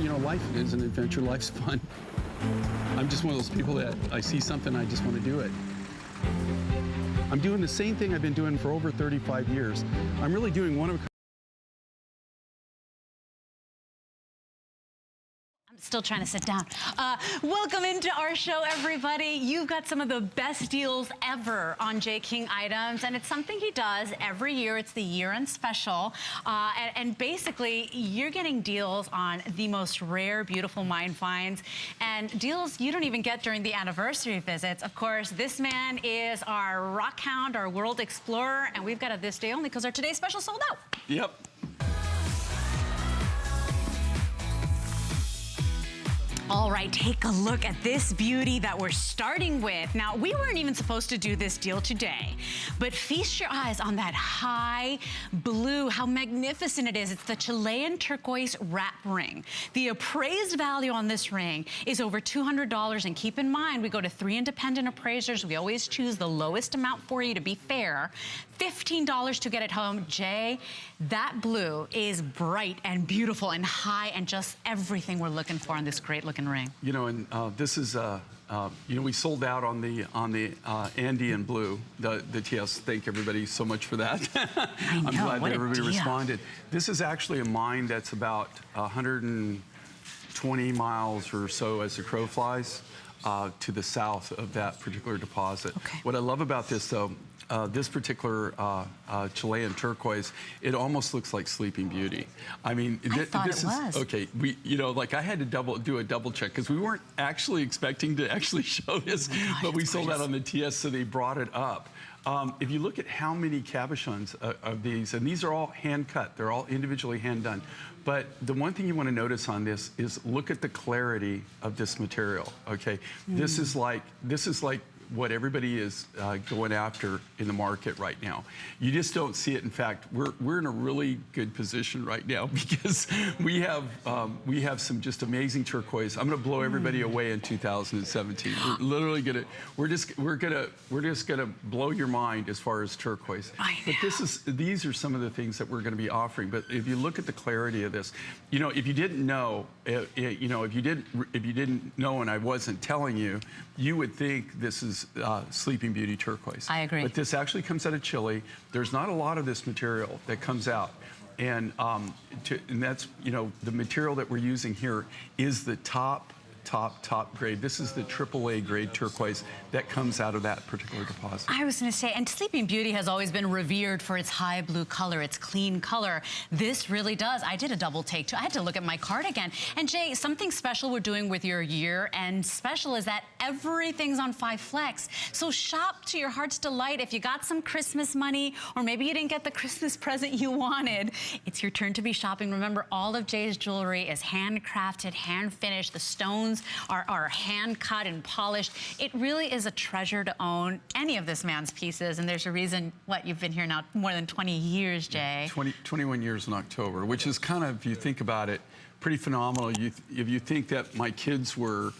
you know, life is an adventure. Life's fun. I'm just one of those people that I see something, I just want to do it. I'm doing the same thing I've been doing for over 35 years. I'm really doing one of Still trying to sit down. Welcome into our show, everybody. You've got some of the best deals ever on J. King items, and it's something he does every year. It's the year-end special, and basically, you're getting deals on the most rare, beautiful mine finds, and deals you don't even get during the anniversary visits. Of course, this man is our rock hound, our world explorer, and we've got a this day only because our today's special sold out. Yep. All right, take a look at this beauty that we're starting with. Now, we weren't even supposed to do this deal today, but feast your eyes on that high blue, how magnificent it is. It's the Chilean turquoise wrap ring. The appraised value on this ring is over $200, and keep in mind, we go to 3 independent appraisers. We always choose the lowest amount for you to be fair. $15 to get it home. Jay, that blue is bright and beautiful and high and just everything we're looking for on this great looking ring. You know, and this is, you know, we sold out on the Andean blue, the TS. Thank everybody so much for that. I know, I'm glad that everybody deal. responded. This is actually a mine that's about 120 miles or so as the crow flies to the south of that particular deposit. Okay. What I love about this, though, this particular Chilean turquoise, it almost looks like Sleeping Beauty. I mean, this is okay. You know, like I had to do a double check because we weren't actually expecting to actually show this, but we sold out on the TS, so they brought it up. If you look at how many cabochons of these, and these are all hand cut, they're all individually hand done. But the one thing you want to notice on this is look at the clarity of this material. Okay, this is like what everybody is going after in the market right now. You just don't see it. In fact, we're in a really good position right now because we have some just amazing turquoise. I'm going to blow everybody away in 2017. We're literally we're just gonna blow your mind as far as turquoise. But these are some of the things that we're going to be offering. But if you look at the clarity of this, you know, if you didn't know, you know, if you didn't know and I wasn't telling you, you would think this is Sleeping Beauty turquoise. I agree. But this actually comes out of Chile. There's not a lot of this material that comes out. And that's, you know, the material that we're using here is the top grade. This is the AAA grade turquoise that comes out of that particular deposit. I was going to say, and Sleeping Beauty has always been revered for its high blue color, its clean color. This really does. I did a double take too. I had to look at my card again. And Jay, something special we're doing with your year and special is that everything's on 5 Flex. So shop to your heart's delight. If you got some Christmas money or maybe you didn't get the Christmas present you wanted, it's your turn to be shopping. Remember, all of Jay's jewelry is handcrafted, hand finished. The stones are hand cut and polished. It really is a treasure to own any of this man's pieces, and there's a reason, what, you've been here now more than 20 years, Jay. 21 years in October, which is kind of, if you think about it, pretty phenomenal. If you think that my kids were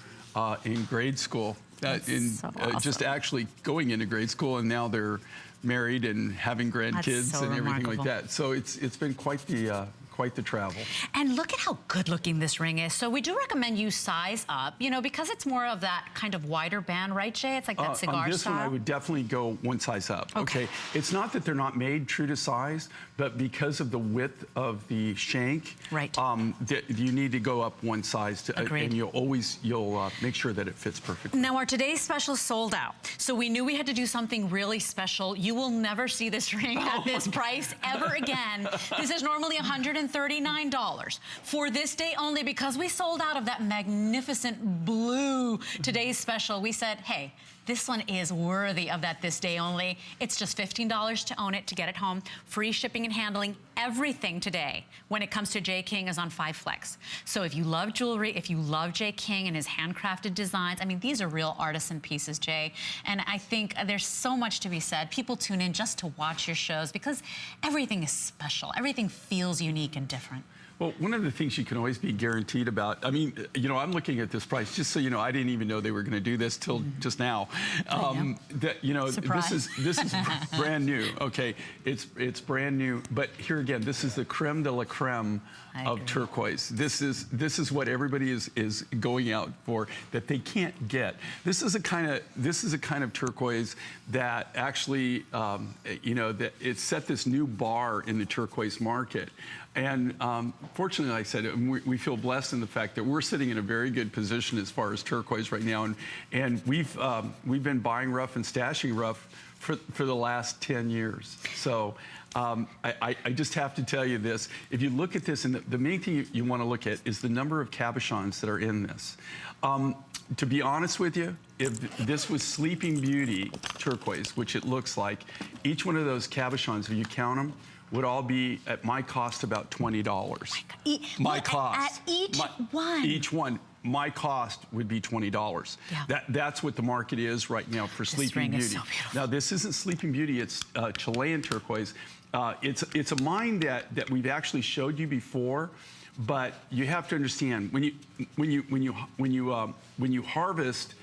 in grade school, so awesome. Just actually going into grade school, and now they're married and having grandkids and everything remarkable. like that. So it's been quite the travel. And look at how good looking this ring is. So we do recommend you size up, you know, because it's more of that kind of wider band, right, Jay? It's like that cigar on this style. one, I would definitely go one size up. Okay. It's not that they're not made true to size, but because of the width of the shank, right. You need to go up one size, and you'll make sure that it fits perfectly. Now, our today's special sold out. So we knew we had to do something really special. You will never see this ring at this price ever again. This is normally $139 for this day only because we sold out of that magnificent blue today's special. We said, hey, this one is worthy of that this day only. It's just $15 to own it, to get it home. Free shipping and handling. Everything today when it comes to J. King is on 5 Flex. So if you love jewelry, if you love J. King and his handcrafted designs, I mean, these are real artisan pieces, Jay. And I think there's so much to be said. People tune in just to watch your shows because everything is special. Everything feels unique and different. Well, one of the things you can always be guaranteed about, I mean, you know, I'm looking at this price, just so you know, I didn't even know they were going to do this till just now. That, you know, Surprise. this is brand new. Okay, it's brand new. But here again, this is the creme de la creme of turquoise. This is what everybody is going out for that they can't get. This is a kind of turquoise that actually, you know, that it set this new bar in the turquoise market. And fortunately, like I said, we feel blessed in the fact that we're sitting in a very good position as far as turquoise right now. And we've been buying rough and stashing rough for the last 10 years. So I just have to tell you this. If you look at this, and the main thing you want to look at is the number of cabochons that are in this. To be honest with you, if this was Sleeping Beauty turquoise, which it looks like, each one of those cabochons, if you count them, would all be at my cost about $20. My cost. At each one? Each one. My cost would be $20. Yeah. That's what the market is right now for Sleeping Beauty. This ring is so beautiful. Now, this isn't Sleeping Beauty, it's Chilean turquoise. It's a mine that we've actually showed you before, but you have to understand when you harvest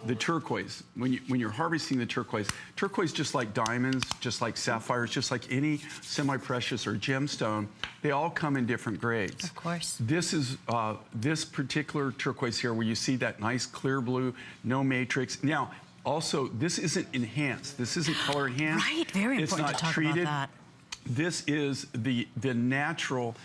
the turquoise, when you're harvesting the turquoise, just like diamonds, just like sapphires, just like any semi-precious or gemstone, they all come in different grades. Of course. This is this particular turquoise here, where you see that nice clear blue, no matrix. Now, also, this isn't enhanced. This isn't color enhanced. Right. Very important to talk about that. This is the natural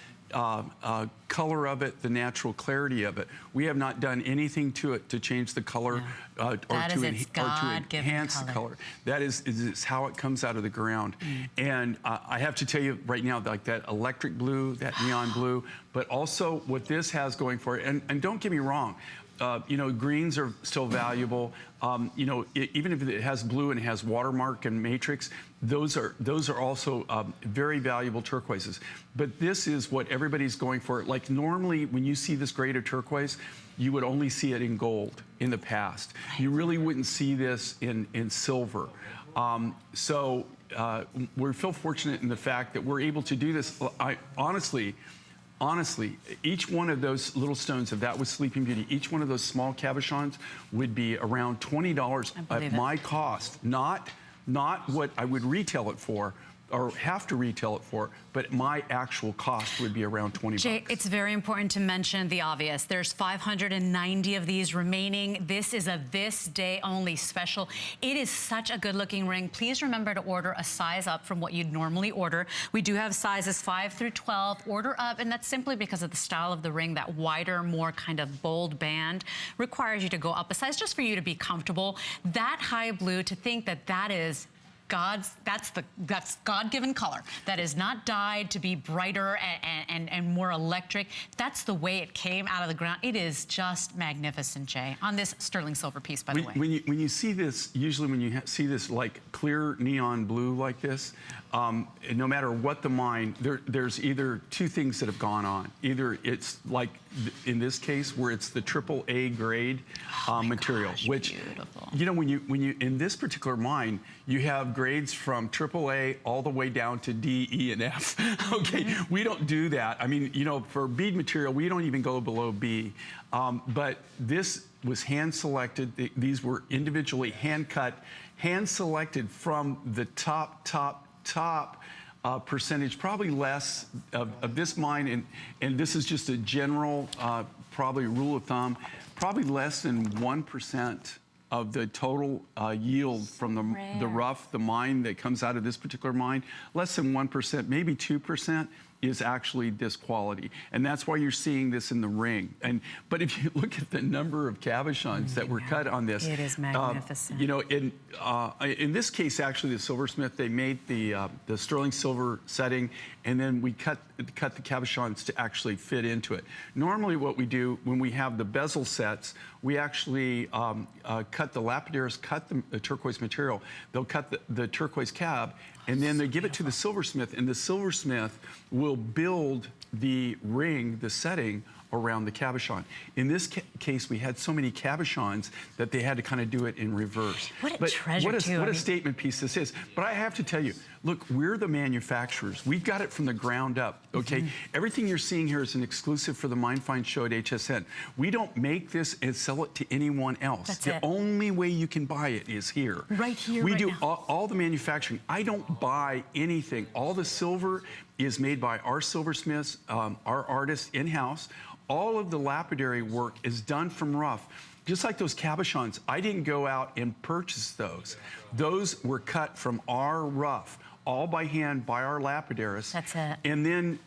color of it, the natural clarity of it. We have not done anything to it to change the color or to enhance the color. That is how it comes out of the ground. And I have to tell you right now, like that electric blue, that neon blue, but also what this has going for it, and don't get me wrong, you know, greens are still valuable. You know, even if it has blue and it has watermark and matrix, those are also very valuable turquoises. But this is what everybody's going for. Like normally, when you see this grade of turquoise, you would only see it in gold in the past. You really wouldn't see this in silver. So we feel fortunate in the fact that we're able to do this. Honestly, each one of those little stones, if that was Sleeping Beauty, each one of those small cabochons would be around $20 at my cost, not what I would retail it for or have to retail it for, but my actual cost would be around $20. Jay, it's very important to mention the obvious. There's 590 of these remaining. This is a this day only special. It is such a good looking ring. Please remember to order a size up from what you'd normally order. We do have sizes 5 through 12. Order up, and that's simply because of the style of the ring. That wider, more kind of bold band requires you to go up a size just for you to be comfortable. That high blue, to think that that is that's God-given color. That is not dyed to be brighter and more electric. That's the way it came out of the ground. It is just magnificent, Jay, on this sterling silver piece, by the way. When you see this, usually when you see this like clear neon blue like this, no matter what the mine, there's either two things that have gone on. Either it's like in this case where it's the AAA grade material, which beautiful. You know, when you in this particular mine, you have grades from AAA all the way down to D, E, and F. Okay, we don't do that. I mean, you know, for bead material, we don't even go below B. But this was hand selected. These were individually hand cut, hand selected from the top percentage, probably less of this mine, and this is just a general, probably rule of thumb, probably less than 1% of the total yield from the rough, the mine that comes out of this particular mine. Less than 1%, maybe 2%. Is actually this quality, and that's why you're seeing this in the ring. But if you look at the number of cabochons that were cut on this, it is magnificent. You know, in this case, actually, the silversmith, they made the sterling silver setting, and then we cut the cabochons to actually fit into it. Normally, what we do when we have the bezel sets, we actually cut the lapidaries, cut the turquoise material. They'll cut the turquoise cab, and then they give it to the silversmith, and the silversmith will build the ring, the setting, around the cabochon. In this case, we had so many cabochons that they had to kind of do it in reverse. What a treasure, too. What a statement piece this is. But I have to tell you, look, we're the manufacturers. We've got it from the ground up, okay? Everything you're seeing here is an exclusive for the Mind Find show at HSN. We don't make this and sell it to anyone else. That's the it. only way you can buy it is here. Right here, We right do now. all the manufacturing. I don't buy anything. All the silver is made by our silversmiths, our artists in-house. All of the lapidary work is done from rough. Just like those cabochons, I didn't go out and purchase those. Those were cut from our rough, all by hand by our lapidarists. That's it. And then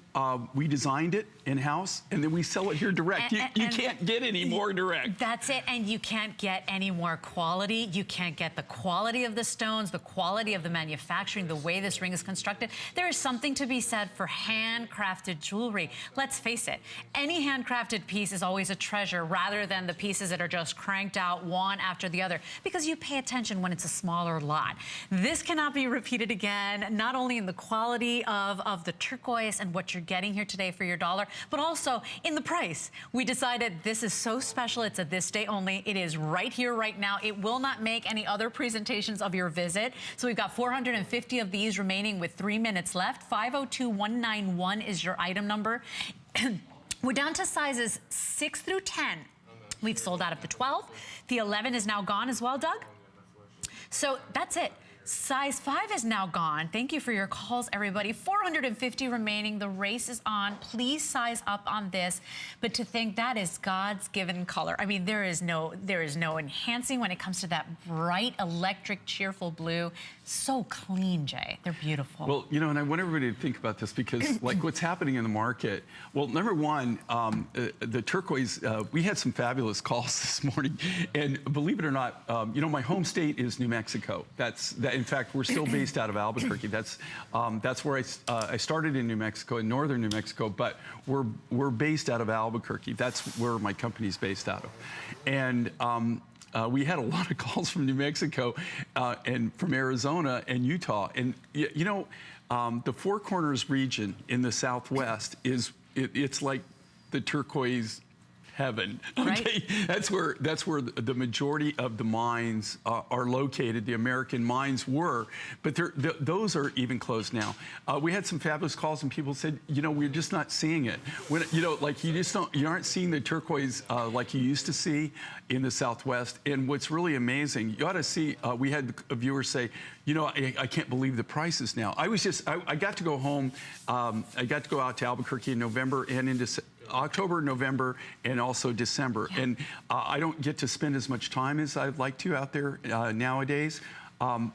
we designed it in-house, and then we sell it here direct. You can't get any more direct. That's it, and you can't get any more quality. You can't get the quality of the stones, the quality of the manufacturing, the way this ring is constructed. There is something to be said for handcrafted jewelry. Let's face it, any handcrafted piece is always a treasure rather than the pieces that are just cranked out one after the other, because you pay attention when it's a smaller lot. This cannot be repeated again, not only in the quality of the turquoise and what you're getting here today for your dollar, but also in the price. We decided this is so special. It's a this day only. It is right here, right now. It will not make any other presentations of your visit. So we've got 450 of these remaining with 3 minutes left. 502-191 is your item number. We're down to sizes 6 through 10. We've sold out of the 12. The 11 is now gone as well, Doug. So that's it. Size 5 is now gone. Thank you for your calls, everybody. 450 remaining. The race is on. Please size up on this. But to think that is God's given color. I mean, there is no enhancing when it comes to that bright, electric, cheerful blue. So clean, Jay. They're beautiful. Well, you know, and I want everybody to think about this because, like, what's happening in the market. Well, number one, the turquoise. We had some fabulous calls this morning, and believe it or not, you know, my home state is New Mexico. In fact, we're still based out of Albuquerque. That's where I started in New Mexico, in northern New Mexico, but we're based out of Albuquerque. That's where my company's based out of, and. We had a lot of calls from New Mexico and from Arizona and Utah. And, you know, the Four Corners region in the Southwest it's like the turquoise heaven. Okay, right. That's where the majority of the mines are located. The American mines were, but those are even closed now. We had some fabulous calls, and people said, you know, we're just not seeing it. When you know, like you aren't seeing the turquoise like you used to see in the Southwest. And what's really amazing, you ought to see. We had a viewer say, you know, I can't believe the prices now. I got to go home. I got to go out to Albuquerque in November and into October, November, and also December. Yeah. And I don't get to spend as much time as I'd like to out there nowadays. One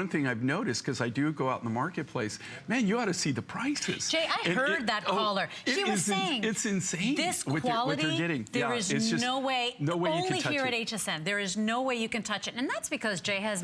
thing I've noticed, because I do go out in the marketplace, man, you ought to see the prices. Jay, I heard that caller. She was saying it's insane. This quality, what they're getting. There is just no way you can touch it. Only here at HSN, there is no way you can touch it, and that's because Jay has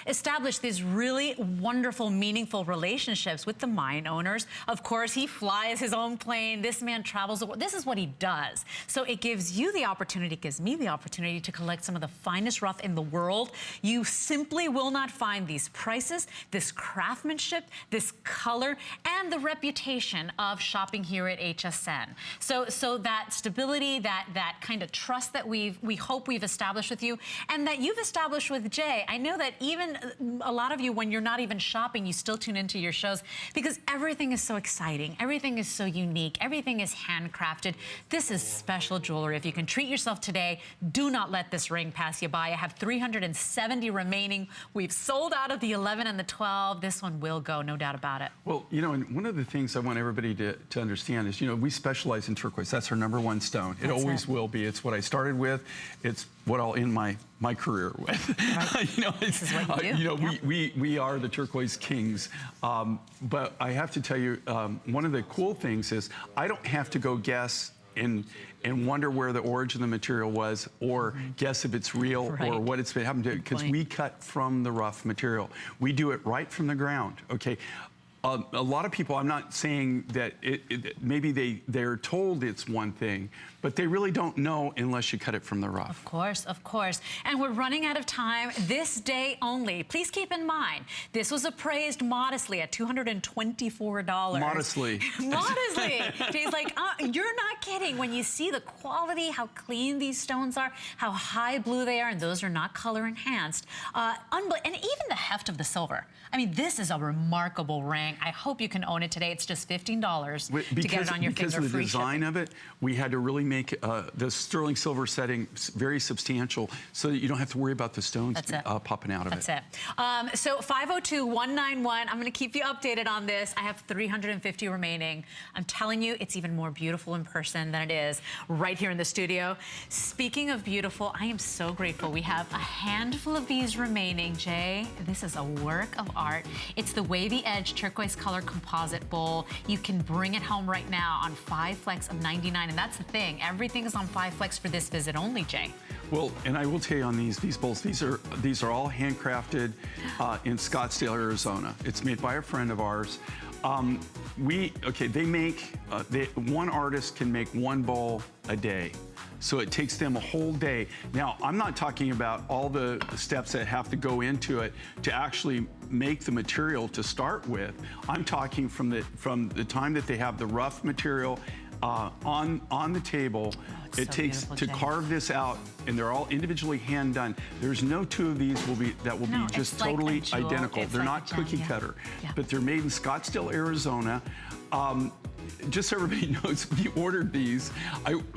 established these really wonderful, meaningful relationships with the mine owners. Of course, he flies his own plane. This man travels the world. This is what he does. So it gives you the opportunity, gives me the opportunity to collect some of the finest rough in the world. You simply will not find these prices, this craftsmanship, this color, and the reputation of shopping here at HSN. So that stability, that kind of trust that we hope we've established with you, and that you've established with Jay. I know that even a lot of you, when you're not even shopping, you still tune into your shows because everything is so exciting, everything is so unique, everything is handcrafted. This is special jewelry. If you can treat yourself today, do not let this ring pass you by. I have 370 remaining. We've sold out of the 11 and the 12. This one will go, no doubt about it. Well, you know, and one of the things I want everybody to understand is, you know, we specialize in turquoise. That's our #1 stone. It always will be. It's what I started with. It's what I'll end my career with. Right. You know, this is what you do. You know, we are the turquoise kings. But I have to tell you, one of the cool things is I don't have to go guess and wonder where the origin of the material was, or guess if it's real or what it's been happened to, because we cut from the rough material. We do it right from the ground. Okay, a lot of people, I'm not saying that maybe they're told it's one thing, but they really don't know unless you cut it from the rough. Of course, of course. And we're running out of time this day only. Please keep in mind, this was appraised modestly at $224. Modestly. Modestly. Jay's like, you're not kidding. When you see the quality, how clean these stones are, how high blue they are, and those are not color enhanced. And even the heft of the silver. I mean, this is a remarkable ring. I hope you can own it today. It's just $15 to get it on your finger. Because of the design of it, we had to really make the sterling silver setting very substantial so that you don't have to worry about the stones popping out of it. That's it. So 502-191, I'm going to keep you updated on this. I have 350 remaining. I'm telling you, it's even more beautiful in person than it is right here in the studio. Speaking of beautiful, I am so grateful. We have a handful of these remaining, Jay. This is a work of art. It's the wavy edge turquoise color composite bowl. You can bring it home right now on 5 flex of 99, and that's the thing. Everything is on 5 flex for this visit only, Jay. Well, and I will tell you on these bowls, these are all handcrafted in Scottsdale, Arizona. It's made by a friend of ours. They make, one artist can make one bowl a day. So it takes them a whole day. Now, I'm not talking about all the steps that have to go into it to actually make the material to start with. I'm talking from the time that they have the rough material on the table. It takes to carve this out, and they're all individually hand done. There's no two of these that will be just totally identical. They're not cookie cutter, but they're made in Scottsdale, Arizona. Just so everybody knows, we ordered these.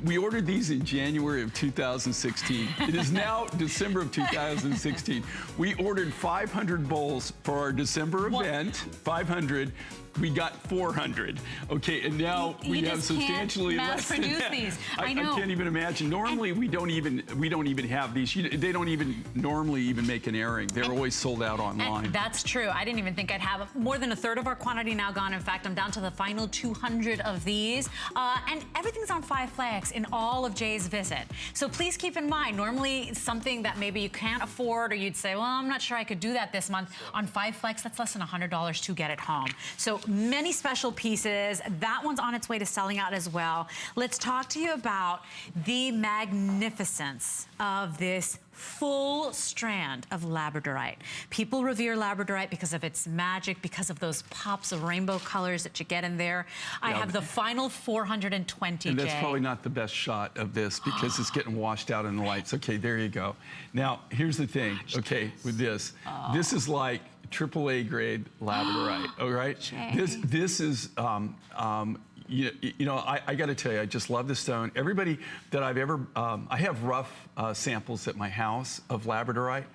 We ordered these in January of 2016. It is now December of 2016. We ordered 500 bowls for our December event. 500. We got 400. Okay, and now we have substantially less than that. These. I know. I can't even imagine. Normally, we don't even have these. They don't even normally even make an airing. They're always sold out online. That's true. I didn't even think I'd have more than a third of our quantity now gone. In fact, I'm down to the final 200 of these, and everything's on 5 flex in all of Jay's visit. So please keep in mind, normally something that maybe you can't afford, or you'd say, well, I'm not sure I could do that this month. On 5 flex, that's less than $100 to get it home. So many special pieces. That one's on its way to selling out as well. Let's talk to you about the magnificence of this full strand of labradorite. People revere labradorite because of its magic, because of those pops of rainbow colors that you get in there. I have the final 420, and that's probably not the best shot of this because it's getting washed out in the lights. Okay, there you go. Now, here's the thing, okay, with this. This is like AAA grade labradorite, all right? This is, you know, I got to tell you, I just love the stone. Everybody that I've ever, I have rough samples at my house of labradorite.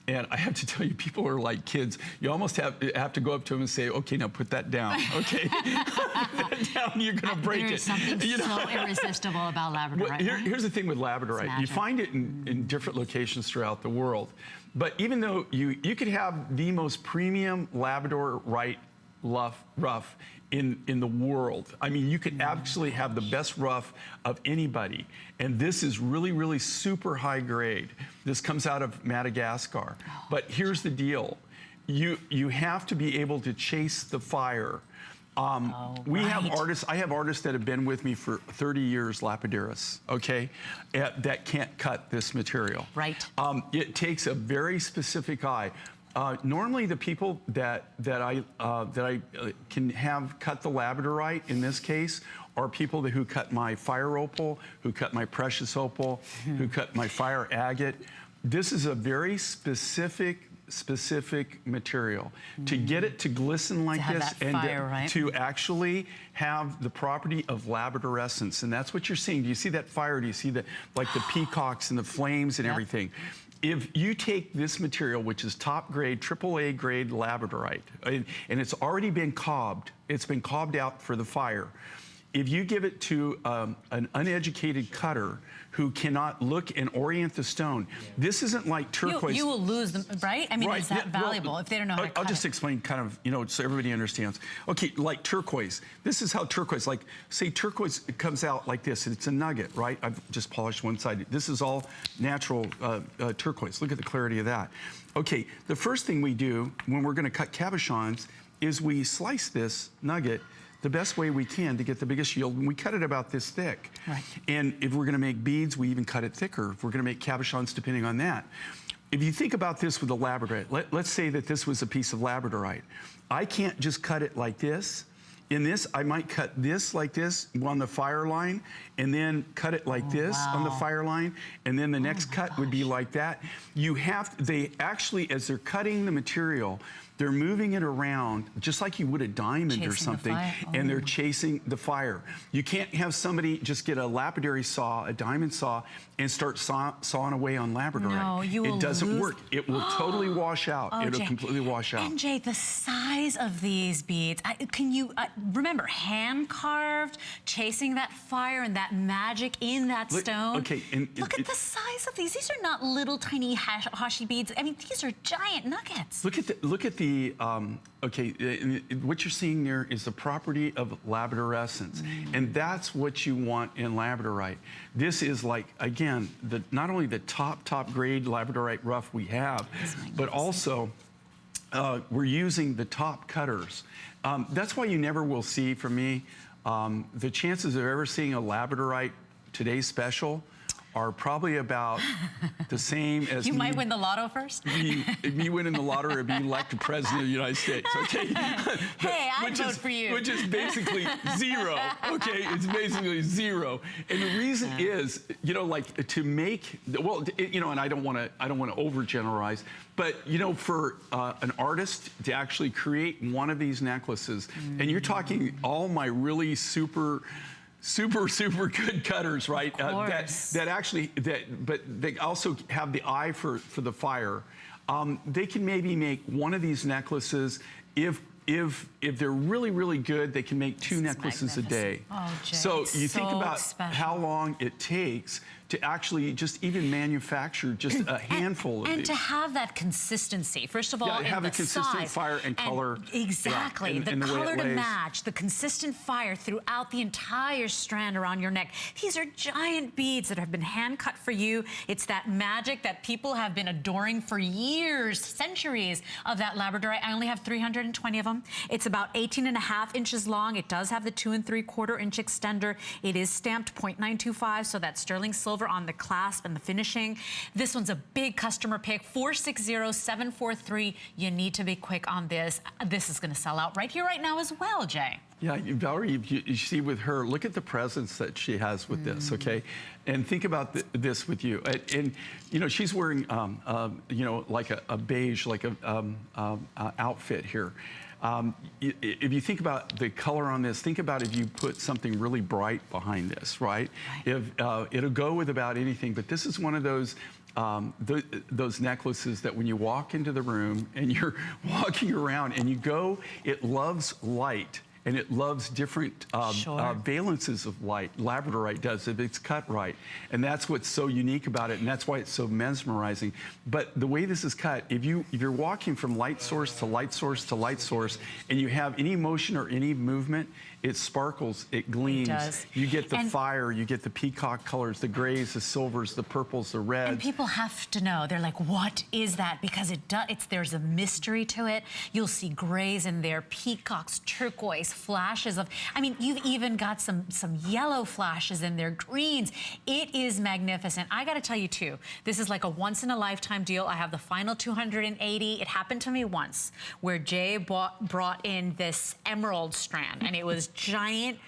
And I have to tell you, people are like kids. You almost have to go up to them and say, okay, now put that down, okay? Put that down, you're going to break it. There's something so irresistible about labradorite. Well, here's the thing with labradorite. You find it in different locations throughout the world. But even though you could have the most premium labradorite rough in the world. I mean, you could actually have the best rough of anybody. And this is really, really super high grade. This comes out of Madagascar. But here's the deal. You have to be able to chase the fire. We have artists, I have artists that have been with me for 30 years, lapidarists, okay, that can't cut this material. Right. It takes a very specific eye. Normally, the people that I can have cut the labradorite in this case are people who cut my fire opal, who cut my precious opal, who cut my fire agate. This is a very specific material. To get it to glisten like this and to actually have the property of labradorescence, and that's what you're seeing. Do you see that fire? Do you see the peacocks and the flames and everything? If you take this material, which is top grade, AAA grade labradorite, and it's already been cobbed, it's been cobbed out for the fire. If you give it to an uneducated cutter who cannot look and orient the stone, this isn't like turquoise. You will lose them, right? I mean, is that valuable if they don't know how to cut I'll just explain kind of, you know, so everybody understands. Okay, like turquoise. This is how turquoise, like, say turquoise, it comes out like this, and it's a nugget, right? I've just polished one side. This is all natural turquoise. Look at the clarity of that. Okay, the first thing we do when we're going to cut cabochons is we slice this nugget the best way we can to get the biggest yield, and we cut it about this thick. Right. And if we're gonna make beads, we even cut it thicker. If we're gonna make cabochons, depending on that. If you think about this with the labradorite, let's say that this was a piece of labradorite. I can't just cut it like this. In this, I might cut this like this on the fire line, and then cut it like this on the fire line, and then the next cut would be like that. They actually, as they're cutting the material, they're moving it around just like you would a diamond or something, and they're chasing the fire. You can't have somebody just get a lapidary saw, a diamond saw, and start sawing away on labradorite. No, you will It doesn't lose. work. It will totally wash out. It'll Jay. completely wash out. And Jay, the size of these beads, can you remember, hand carved, chasing that fire and that magic in that stone? Okay, look at the size of these. These are not little tiny hashi beads. I mean, these are giant nuggets. Look at the what you're seeing there is the property of labradorescence, and that's what you want in labradorite. This is like, again, not only the top grade labradorite rough we have, but also we're using the top cutters. That's why you never will see from me, the chances of ever seeing a labradorite today's special are probably about the same as you might win the lotto first. Me winning the lottery or being elected president of the United States. Okay. Hey, I'd vote for you. Which is basically zero. Okay, it's basically zero. And the reason is, you know, like to make, well, you know, and I don't want to overgeneralize, but you know, for an artist to actually create one of these necklaces, and you're talking all my really super good cutters, right? But they also have the eye for the fire. They can maybe make one of these necklaces. If they're really good, they can make two necklaces a day. Oh, Jay, so you think about special. how long it takes to actually just even manufacture just a handful of these. And to have that consistency, first of all, Yeah, have in a consistent size, fire and color. Exactly, Yeah, and the the way it color to lays. match, the consistent fire throughout the entire strand around your neck. These are giant beads that have been hand cut for you. It's that magic that people have been adoring for years, centuries of that labradorite. I only have 320 of them. It's about 18.5 inches long. It does have the 2 3/4 inch extender. It is stamped .925, so that's sterling silver on the clasp and the finishing. This one's a big customer pick, 460-743. You need to be quick on this. This is going to sell out right here, right now as well, Jay. Yeah, Valerie, you see with her, look at the presence that she has with this, okay? And think about this with you. And you know, she's wearing, you know, like a beige, like a outfit here. If you think about the color on this, think about if you put something really bright behind this, right? It'll go with about anything, but this is one of those necklaces that when you walk into the room and you're walking around and you go, it loves light. And it loves different valences of light. Labradorite does if it's cut right. And that's what's so unique about it, and that's why it's so mesmerizing. But the way this is cut, if you're walking from light source to light source to light source, and you have any motion or any movement, it sparkles, it gleams. It does. You get the fire, you get the peacock colors, the grays, the silvers, the purples, the reds. And people have to know. They're like, what is that? Because there's a mystery to it. You'll see grays in there, peacocks, turquoise, flashes of, I mean, you've even got some yellow flashes in there, greens. It is magnificent. I gotta tell you too, this is like a once in a lifetime deal. I have the final 280. It happened to me once where Jay brought in this emerald strand, and it was giant,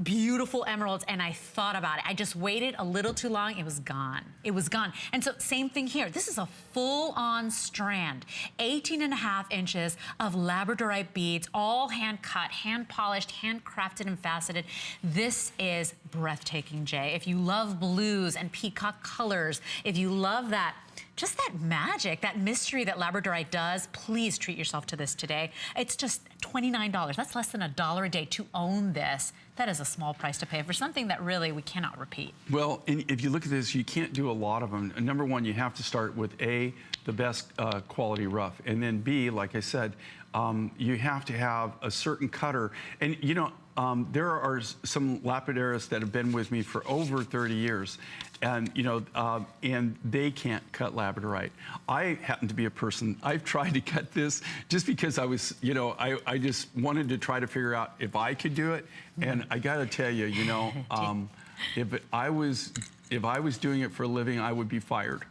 beautiful emeralds, and I thought about it. I just waited a little too long. It was gone. It was gone. And so same thing here. This is a full-on strand, 18.5 inches of labradorite beads, all hand cut, hand polished, hand crafted and faceted. This is breathtaking, Jay. If you love blues and peacock colors, if you love that, just that magic, that mystery that labradorite does, please treat yourself to this today. It's just $29. That's less than $1 a day to own this. That is a small price to pay for something that really we cannot repeat. Well, and if you look at this, you can't do a lot of them. Number one, you have to start with A, the best quality rough, and then B, like I said, you have to have a certain cutter. And you know, there are some lapidaries that have been with me for over 30 years. And, you know, and they can't cut labradorite. I happen to be a person, I've tried to cut this just because I was, you know, I just wanted to try to figure out if I could do it. And I got to tell you, you know, if I was doing it for a living, I would be fired.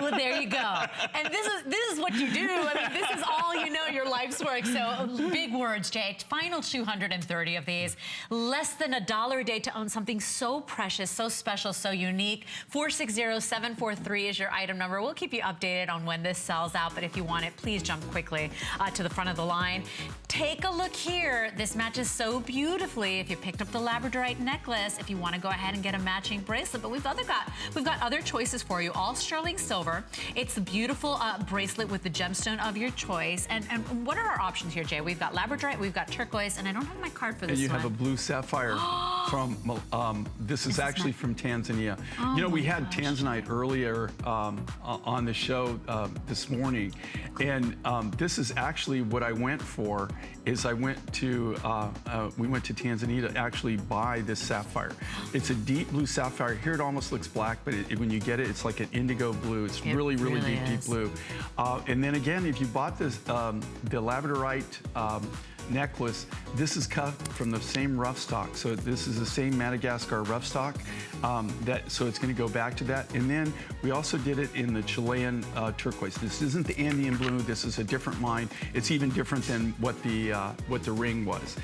Well, there you go. And this is what you do. I mean, this is all you know, your life's work. So big words, Jay. Final 230 of these. Less than $1 a day to own something so precious, so special, so unique. 460743 is your item number. We'll keep you updated on when this sells out, but if you want it, please jump quickly to the front of the line. Take a look here. This matches so beautifully. If you picked up the labradorite necklace, if you want to go ahead and get a matching bracelet, but we've got other choices for you. All sterling silver. It's a beautiful bracelet with the gemstone of your choice. And what are our options here, Jay? We've got labradorite, we've got turquoise, and I don't have my card for this one. And you have a blue sapphire from, this is actually from Tanzania. Oh, you know, we had Tanzanite earlier on the show this morning. And this is actually what I went for, is we went to Tanzania to actually buy this sapphire. It's a deep blue sapphire. Here it almost looks black, but when you get it, it's like an indigo blue. It's really deep blue. And then again, if you bought this, the labradorite necklace, this is cut from the same rough stock. So this is the same Madagascar rough stock. So it's going to go back to that. And then we also did it in the Chilean turquoise. This isn't the Andean blue. This is a different line. It's even different than what the ring was.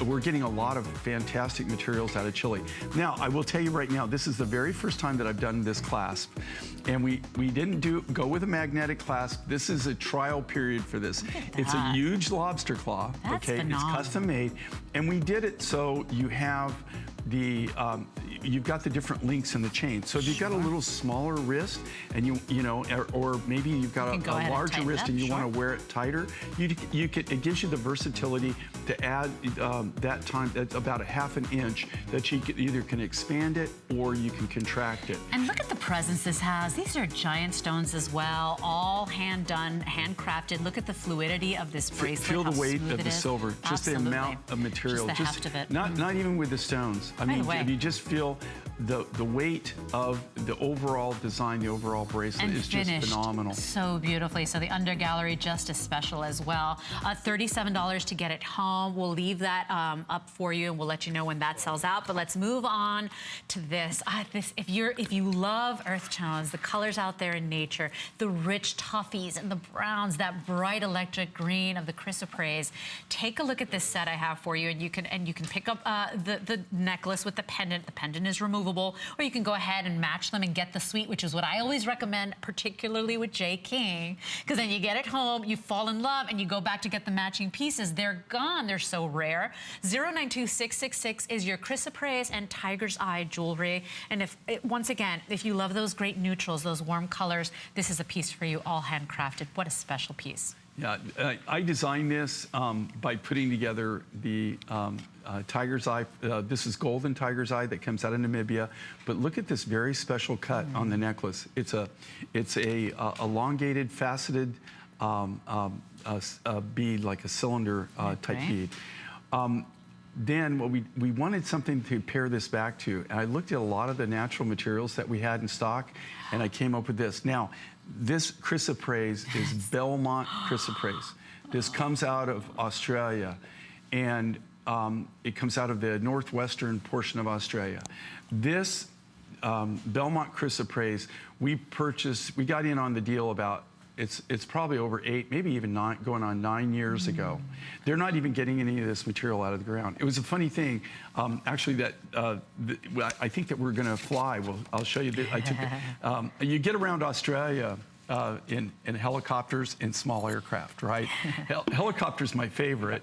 We're getting a lot of fantastic materials out of Chile. Now, I will tell you right now, this is the very first time that I've done this clasp. And we didn't go with a magnetic clasp. This is a trial period for this. It's a huge lobster claw. That's okay, phenomenal. It's custom made, and we did it so you have the you've got the different links in the chain. So if you've got a little smaller wrist, and you know, or maybe you've got a larger wrist and you want to wear it tighter, you could. It gives you the versatility to add that time, about a ½ an inch, that you either can expand it or you can contract it. And look at the presence this has. These are giant stones as well, all hand done, handcrafted. Look at the fluidity of this bracelet. Feel the weight of the silver, just the amount of material, just the heft of it. Not even with the stones. I mean, you just feel the weight of the overall design, the overall bracelet is just phenomenal. So beautifully. So the undergallery just as special as well. $37 to get it home. We'll leave that up for you, and we'll let you know when that sells out. But let's move on to this. If you love earth tones, the colors out there in nature, the rich toffees and the browns, that bright electric green of the chrysoprase, take a look at this set I have for you, and you can pick up the necklace with the pendant. The pendant is removable, or you can go ahead and match them and get the suite, which is what I always recommend, particularly with J. King, because then you get it home, you fall in love, and you go back to get the matching pieces. They're gone. They're so rare. 092666 is your chrysoprase and tiger's eye jewelry. And once again, if you love those great neutrals, those warm colors, this is a piece for you, all handcrafted. What a special piece. Yeah, I designed this by putting together the tiger's eye. This is golden tiger's eye that comes out of Namibia. But look at this very special cut on the necklace. It's a elongated, faceted bead, like a cylinder type bead. Then what we wanted something to pair this back to. And I looked at a lot of the natural materials that we had in stock, and I came up with this. Now, this chrysoprase is Belmont chrysoprase. This comes out of Australia, and it comes out of the northwestern portion of Australia. This Belmont chrysoprase, we got in on the deal about, it's probably over 8, maybe even 9, going on 9 years ago. They're not even getting any of this material out of the ground. It was a funny thing, actually, that I think that we're going to fly. Well, I'll show you. I took you get around Australia in helicopters and small aircraft, right? Helicopter's my favorite.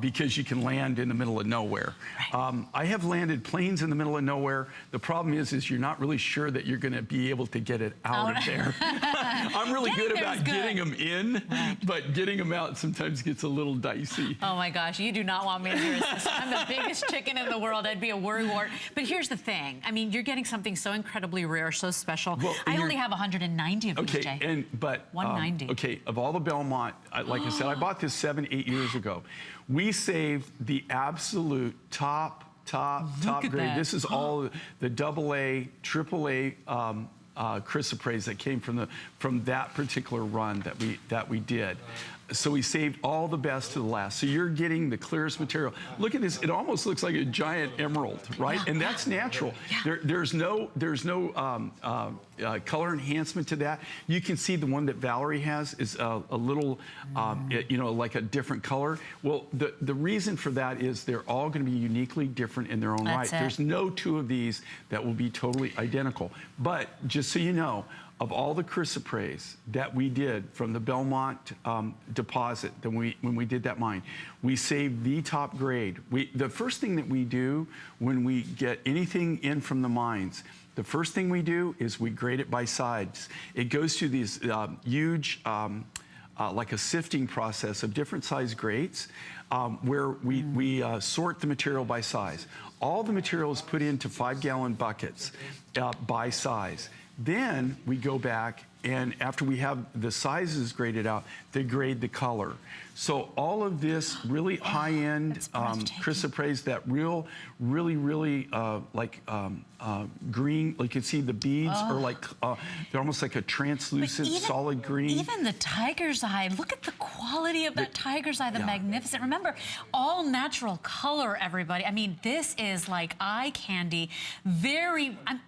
Because you can land in the middle of nowhere. Right. I have landed planes in the middle of nowhere. The problem is you're not really sure that you're going to be able to get it out of there. I'm really good about getting them in, but getting them out sometimes gets a little dicey. Oh my gosh, you do not want me to hear this. I'm the biggest chicken in the world. I'd be a worrywart. But here's the thing. I mean, you're getting something so incredibly rare, so special. Well, I only have 190 of these, Jay. But 190. Okay, of all the Belmont, like I said, I bought this 7, 8 years ago. We saved the absolute top grade. that. This is all the AA, AAA chrysoprase that came from that particular run that we did. So we saved all the best to the last. So you're getting the clearest material. Look at this. It almost looks like a giant emerald, right? And that's natural. There's no color enhancement to that. You can see the one that Valerie has is a little, you know, like a different color. Well, the reason for that is they're all going to be uniquely different in their own right. There's no two of these that will be totally identical. But just so you know, of all the chrysoprase that we did from the Belmont deposit, when we did that mine, we saved the top grade. The first thing that we do when we get anything in from the mines, the first thing we do is we grade it by size. It goes through these huge, like a sifting process of different size grades, where we sort the material by size. All the material is put into 5-gallon buckets by size. Then we go back, and after we have the sizes graded out, they grade the color. So all of this really high-end chrysoprase, that really like green, like you can see the beads are like, they're almost like a translucent solid green. Even the tiger's eye, look at the quality of that tiger's eye, the magnificent. Remember, all natural color, everybody. I mean, this is like eye candy.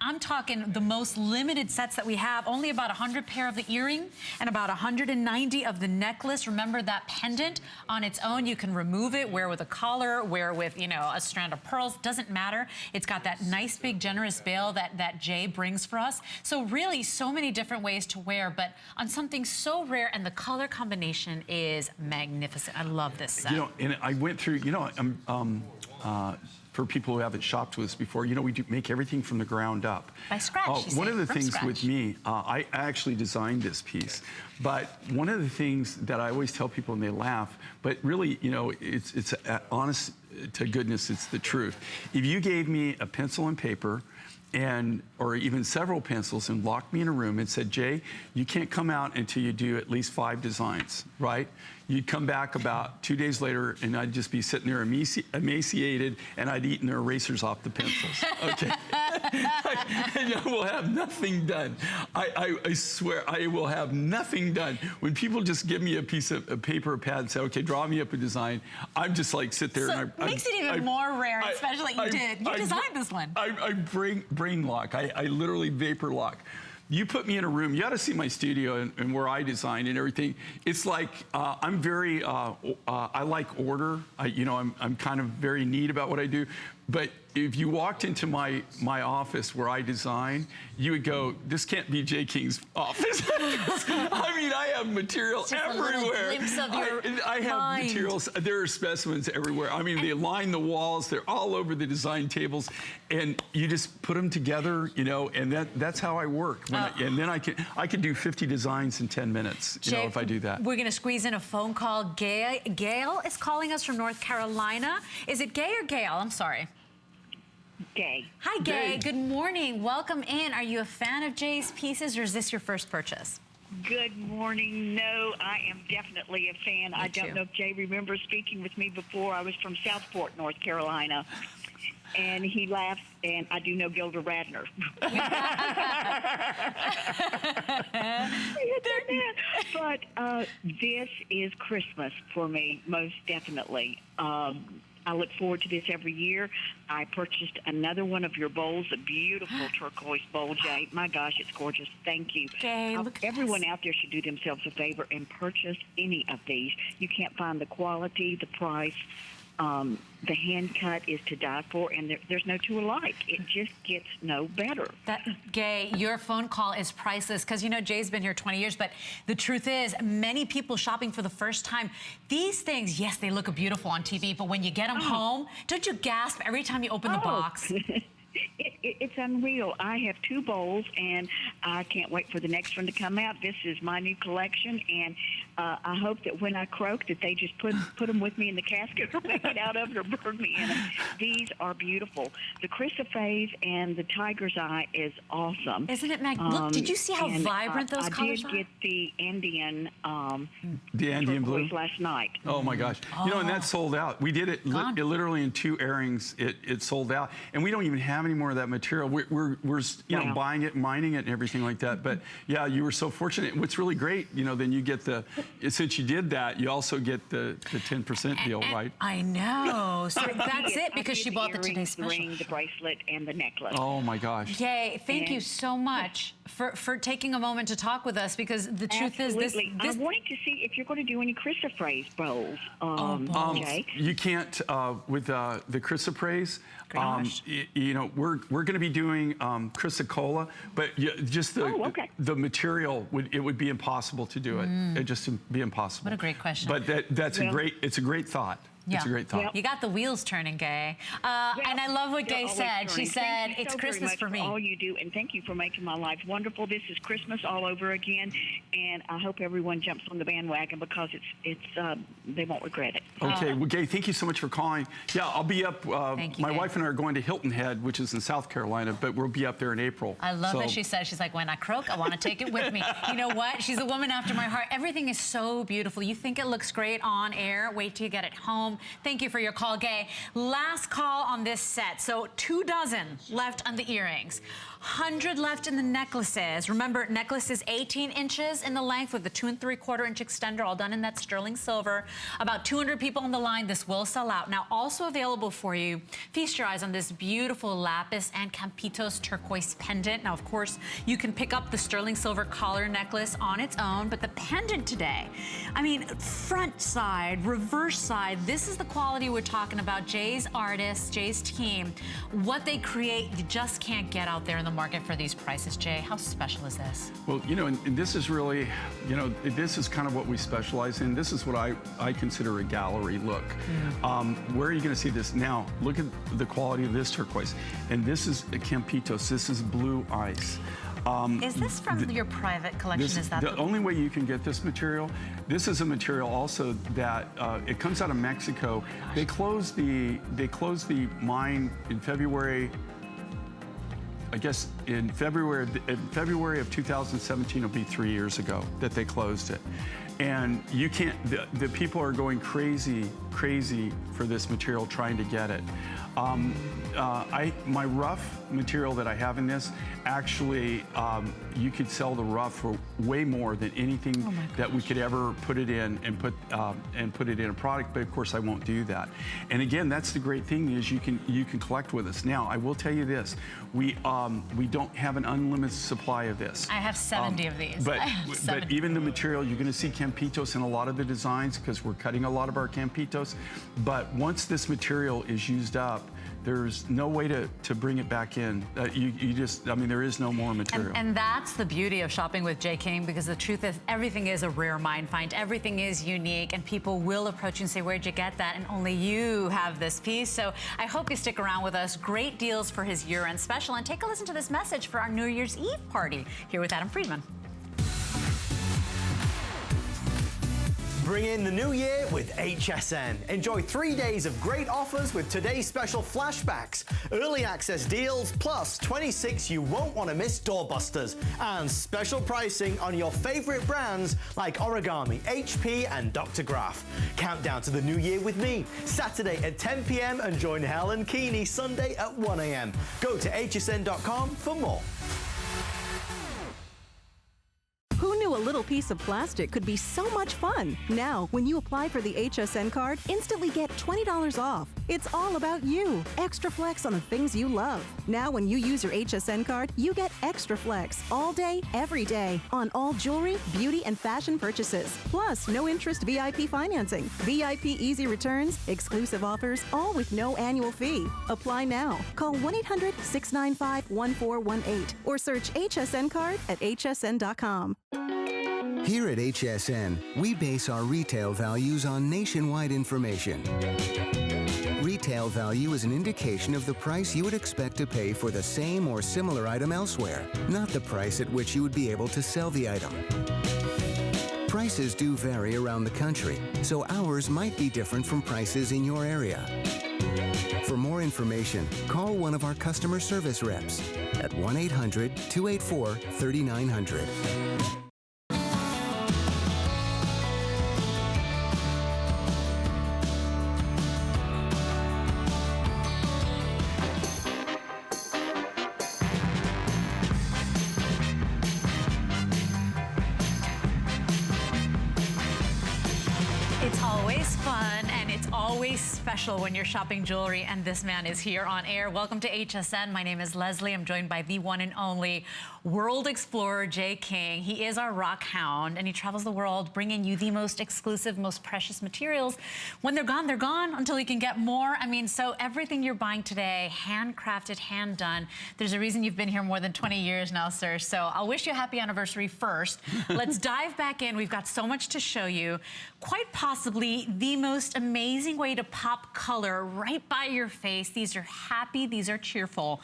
I'm talking the most limited sets that we have, only about 100 pair of the earring and about 190 of the necklace. Remember that pendant on its own, you can remove it, wear with a collar, wear with, you know, a strand of pearls, doesn't matter. It's got that nice big generous bail that Jay brings for us. So really so many different ways to wear, but on something so rare, and the color combination is magnificent. I love this set. You know, and I went through, you know, for people who haven't shopped with us before, you know, we do make everything from the ground up. By scratch, one of the things with me, I actually designed this piece, but one of the things that I always tell people, and they laugh, but really, you know, it's honest to goodness, it's the truth. If you gave me a pencil and paper, or even several pencils, and locked me in a room and said, Jay, you can't come out until you do at least 5 designs, right? You'd come back about 2 days later, and I'd just be sitting there emaciated, and I'd eaten the erasers off the pencils, okay? And I will have nothing done. I swear, I will have nothing done. When people just give me a piece of paper or pad and say, okay, draw me up a design, I'm just like, sit there. So and makes it even more rare and special that you did. You designed this one. I brain lock. I literally vapor lock. You put me in a room, you ought to see my studio and where I design and everything. It's like, I'm very, I like order. You know, I'm kind of very neat about what I do. But if you walked into my office where I design, you would go, this can't be Jay King's office. I mean, I have material everywhere. I have materials, there are specimens everywhere. I mean, they line the walls, they're all over the design tables, and you just put them together, you know, and that's how I work. And then I can do 50 designs in 10 minutes, you know, if I do that. We're gonna squeeze in a phone call. Gail is calling us from North Carolina. Is it Gay or Gail? I'm sorry. Gay. Hi, Gay. Good morning. Welcome in. Are you a fan of Jay's pieces, or is this your first purchase? Good morning. No, I am definitely a fan. I don't know if Jay remembers speaking with me before. I was from Southport, North Carolina. And he laughs, and I do know Gilda Radner. But this is Christmas for me, most definitely. I look forward to this every year. I purchased another one of your bowls, a beautiful turquoise bowl, Jay. My gosh, it's gorgeous. Thank you. Jay, look at everyone out there should do themselves a favor and purchase any of these. You can't find the quality, the price. The hand cut is to die for, and there's no two alike. It just gets no better. Gay, your phone call is priceless, because you know Jay's been here 20 years, but the truth is, many people shopping for the first time, these things, yes, they look beautiful on TV, but when you get them home, don't you gasp every time you open the box? It's unreal. I have 2 bowls, and I can't wait for the next one to come out. This is my new collection, and I hope that when I croak that they just put them with me in the casket or they get out of it or burn me in them. These are beautiful. The chrysoprase and the tiger's eye is awesome. Isn't it Look, did you see how and, vibrant those colors I are? did get the Andean blue last night. Oh my gosh! You know, and that sold out. We did it literally in 2 airings. It sold out, and we don't even have any more of that material. We're you know, buying it, mining it, and everything like that. But yeah, you were so fortunate. What's really great, you know, then you get since you did that, you also get the 10% deal, right? I know. So that's it, because she bought the today's special. The ring, the bracelet, and the necklace. Oh my gosh! Yay! Thank you so much for taking a moment to talk with us, because the truth is this. I wanted to see if you're going to do any chrysoprase bowls. Jay. You can't with the chrysoprase. You know, we're going to be doing chrysocolla, but just the material would be impossible to do it. It'd just be impossible. What a great question. But it's a great thought. Yeah. It's a great thought. Yep. You got the wheels turning, Gay. And I love what Gay said. She said, it's Christmas for me. All you do, and thank you for making my life wonderful. This is Christmas all over again, and I hope everyone jumps on the bandwagon, because they won't regret it. Okay, well, Gay, thank you so much for calling. Yeah, I'll be up. My wife and I are going to Hilton Head, which is in South Carolina, but we'll be up there in April. I love that she said, she's like, when I croak, I want to take it with me. You know what? She's a woman after my heart. Everything is so beautiful. You think it looks great on air. Wait till you get it home. Thank you for your call, Gay. Last call on this set. So 2 dozen left on the earrings. 100 left in the necklaces. Remember, necklace is 18 inches in the length with the 2 3/4 inch extender, all done in that sterling silver. About 200 people on the line. This will sell out. Now, also available for you, feast your eyes on this beautiful lapis and Campitos turquoise pendant. Now, of course, you can pick up the sterling silver collar necklace on its own, but the pendant today, I mean, front side, reverse side, this is the quality we're talking about. Jay's artists, Jay's team, what they create, you just can't get out there in the market for these prices. Jay, how special is this? Well, you know, and this is really, you know, this is kind of what we specialize in. This is what I consider a gallery look. Where are you going to see this? Now, look at the quality of this turquoise. And this is a Campitos. This is blue ice. Is this from your private collection? Is that the only way you can get this material? This is a material also that it comes out of Mexico. They closed the mine in February. I guess in February of 2017, it'll be 3 years ago that they closed it. And you can't, the people are going crazy for this material, trying to get it. My rough material that I have in this, actually, you could sell the rough for way more than anything that we could ever put it in and put it in a product. But of course, I won't do that. And again, that's the great thing, is you can collect with us. Now, I will tell you this: we don't have an unlimited supply of this. I have 70 of these. But even the material, you're going to see Campitos in a lot of the designs, because we're cutting a lot of our Campitos. But once this material is used up, there's no way to bring it back in. You just, I mean, there is no more material. And that's the beauty of shopping with J. King, because the truth is, everything is a rare mine find. Everything is unique, and people will approach you and say, where'd you get that? And only you have this piece. So I hope you stick around with us. Great deals for his year-end special. And take a listen to this message for our New Year's Eve party here with Adam Friedman. Bring in the new year with HSN. Enjoy 3 days of great offers with today's special flashbacks, early access deals, plus 26 you won't want to miss doorbusters, and special pricing on your favorite brands like Origami, HP, and Dr. Graf. Countdown to the new year with me, Saturday at 10 p.m. and join Helen Keeney Sunday at 1 a.m. Go to hsn.com for more. Who knew a little piece of plastic could be so much fun? Now, when you apply for the HSN card, instantly get $20 off. It's all about you. Extra flex on the things you love. Now, when you use your HSN card, you get extra flex all day, every day on all jewelry, beauty, and fashion purchases. Plus, no interest VIP financing, VIP easy returns, exclusive offers, all with no annual fee. Apply now. Call 1-800-695-1418 or search HSN card at hsn.com. Here at HSN, we base our retail values on nationwide information. Retail value is an indication of the price you would expect to pay for the same or similar item elsewhere, not the price at which you would be able to sell the item. Prices do vary around the country, so ours might be different from prices in your area. For more information, call one of our customer service reps at 1-800-284-3900. It's always fun and it's always special when you're shopping jewelry, and this man is here on air. Welcome to HSN. My name is Leslie. I'm joined by the one and only world explorer, Jay King. He is our rock hound, and he travels the world bringing you the most exclusive, most precious materials. When they're gone until you can get more. I mean, so everything you're buying today, handcrafted, hand done. There's a reason you've been here more than 20 years now, sir. So I'll wish you a happy anniversary first. Let's dive back in. We've got so much to show you. Quite possibly the most amazing way to pop color right by your face. These are happy, these are cheerful.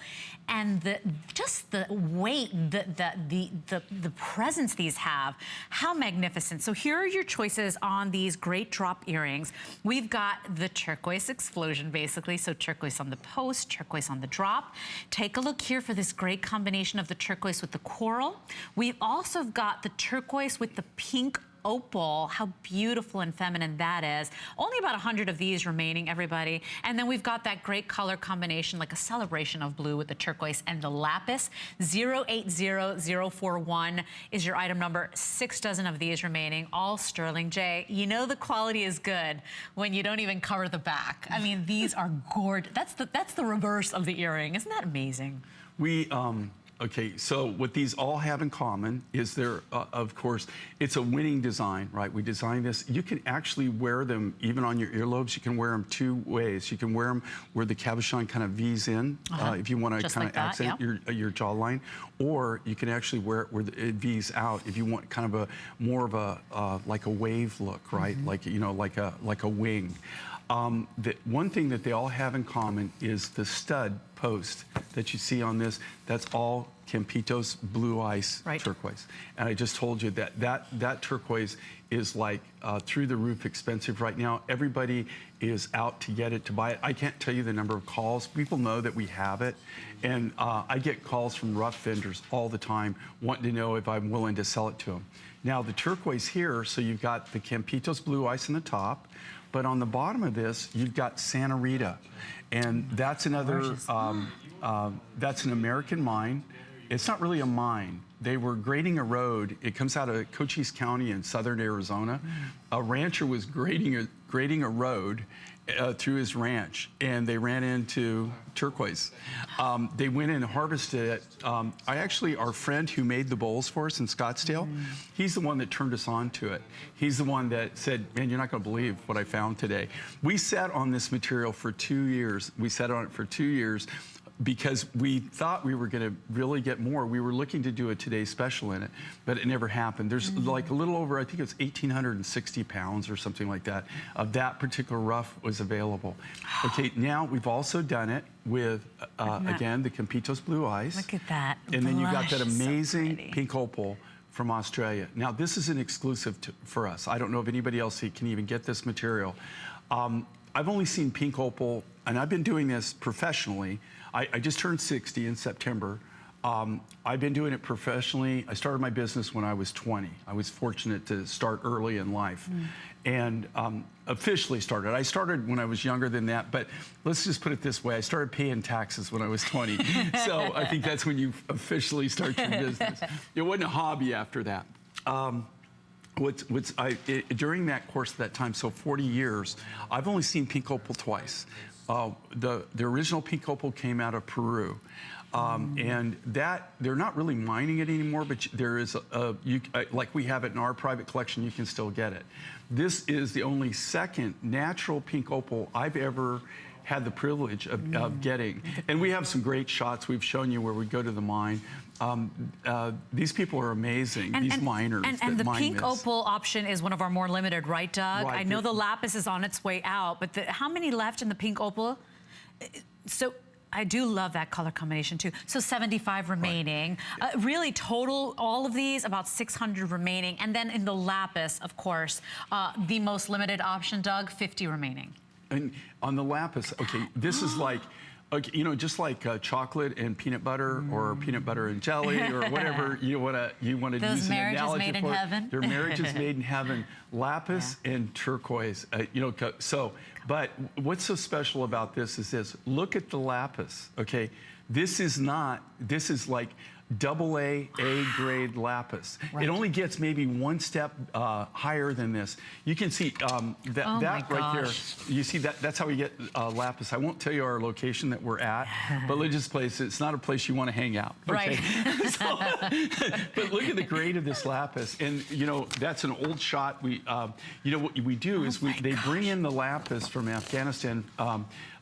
And just the weight, the presence these have, how magnificent. So here are your choices on these great drop earrings. We've got the turquoise explosion, basically. So turquoise on the post, turquoise on the drop. Take a look here for this great combination of the turquoise with the coral. We've also got the turquoise with the pink opal. How beautiful and feminine that is. Only about 100 of these remaining, everybody. And then we've got that great color combination, like a celebration of blue with the turquoise and the lapis. 080041 is your item number. 6 dozen of these remaining, all sterling. Jay, you know the quality is good when you don't even cover the back. I mean, these are gorgeous. That's the reverse of the earring. Isn't that amazing? Okay, so what these all have in common is of course, it's a winning design, right? We designed this. You can actually wear them even on your earlobes. You can wear them 2 ways. You can wear them where the cabochon kind of V's in, if you want to kind of accent your jawline, or you can actually wear it where it V's out if you want kind of more of a like a wave look, right? Like, you know, like a wing. The one thing that they all have in common is the stud post that you see on this. That's all Campito's blue ice turquoise. And I just told you that turquoise is like through the roof expensive right now. Everybody is out to get it, to buy it. I can't tell you the number of calls. People know that we have it. And I get calls from rough vendors all the time wanting to know if I'm willing to sell it to them. Now the turquoise here, so you've got the Campito's blue ice on the top, but on the bottom of this, you've got Santa Rita. And that's another, that's an American mine. It's not really a mine. They were grading a road. It comes out of Cochise County in southern Arizona. A rancher was grading a road through his ranch, and they ran into turquoise. They went in and harvested it. Our friend who made the bowls for us in Scottsdale, he's the one that turned us on to it. He's the one that said, man, you're not gonna believe what I found today. We sat on this material for 2 years. We sat on it for 2 years because we thought we were going to really get more. We were looking to do a Today Special in it, but it never happened. There's like a little over, I think it's 1,860 pounds or something like that, of that particular rough was available. Okay, now we've also done it with, again, the Campito's blue ice. Look at that. And then you've got that amazing pink opal from Australia. Now, this is an exclusive for us. I don't know if anybody else can even get this material. I've only seen pink opal, and I've been doing this professionally. I just turned 60 in September. I've been doing it professionally. I started my business when I was 20. I was fortunate to start early in life. And officially started. I started when I was younger than that, but let's just put it this way. I started paying taxes when I was 20. So I think that's when you officially start your business. It wasn't a hobby after that. During that course of that time, so 40 years, I've only seen pink opal twice. The original pink opal came out of Peru. And that, they're not really mining it anymore, but there is, like we have it in our private collection, you can still get it. This is the only second natural pink opal I've ever had the privilege of getting. And we have some great shots we've shown you where we go to the mine. These people are amazing, these miners and the pink opal option is one of our more limited, right, Doug? Right. I know the lapis is on its way out, but how many left in the pink opal? So I do love that color combination too. So 75 remaining. Right. Really total, all of these, about 600 remaining. And then in the lapis, of course, the most limited option, Doug, 50 remaining. And on the lapis, okay, this is like, okay, you know, just like chocolate and peanut butter, or peanut butter and jelly, or whatever you wanna Those use an marriages analogy made in for. heaven. They're marriages made in heaven. Lapis and turquoise, you know. So, but what's so special about this is this. Look at the lapis. Okay, this is like AA A-grade lapis. Right. It only gets maybe one step higher than this. You can see that right there. You see that? That's how we get lapis. I won't tell you our location that we're at, but let's just place it. It's not a place you want to hang out. Okay? Right. But look at the grade of this lapis, and you know that's an old shot. We, you know, what we do is they bring in the lapis from Afghanistan.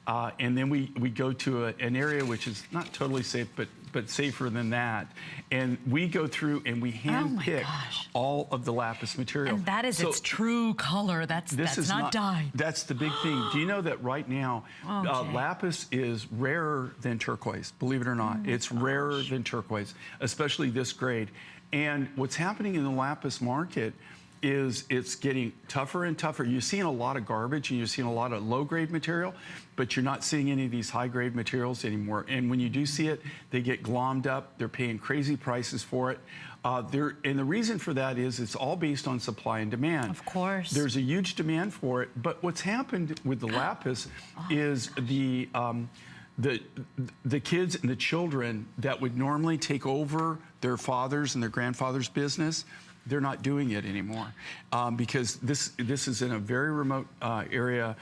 And then we go to an area which is not totally safe, but safer than that. And we go through and we hand pick all of the lapis material. And that is its true color. That's not dye. That's the big thing. Do you know that right now, lapis is rarer than turquoise, believe it or not. It's rarer than turquoise, especially this grade. And what's happening in the lapis market is it's getting tougher and tougher. You're seeing a lot of garbage and you're seeing a lot of low-grade material, but you're not seeing any of these high-grade materials anymore. And when you do see it, they get glommed up. They're paying crazy prices for it. And the reason for that is it's all based on supply and demand. Of course. There's a huge demand for it, but what's happened with the lapis is the kids and the children that would normally take over their father's and their grandfather's business, they're not doing it anymore because this is in a very remote area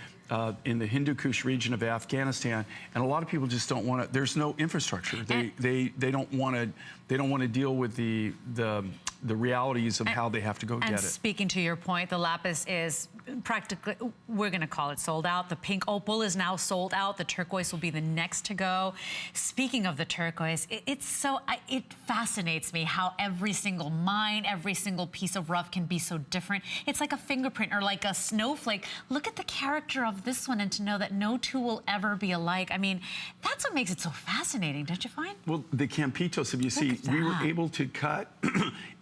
in the Hindu Kush region of Afghanistan, and a lot of people just don't want to. There's no infrastructure. They don't want to deal with the realities of how they have to go get it. And speaking to your point, the lapis is practically, we're going to call it sold out. The pink opal is now sold out. The turquoise will be the next to go. Speaking of the turquoise, it fascinates me how every single mine, every single piece of rough can be so different. It's like a fingerprint or like a snowflake. Look at the character of this one, and to know that no two will ever be alike. I mean, that's what makes it so fascinating, don't you find? Well, the Campitos, if you see, we were able to cut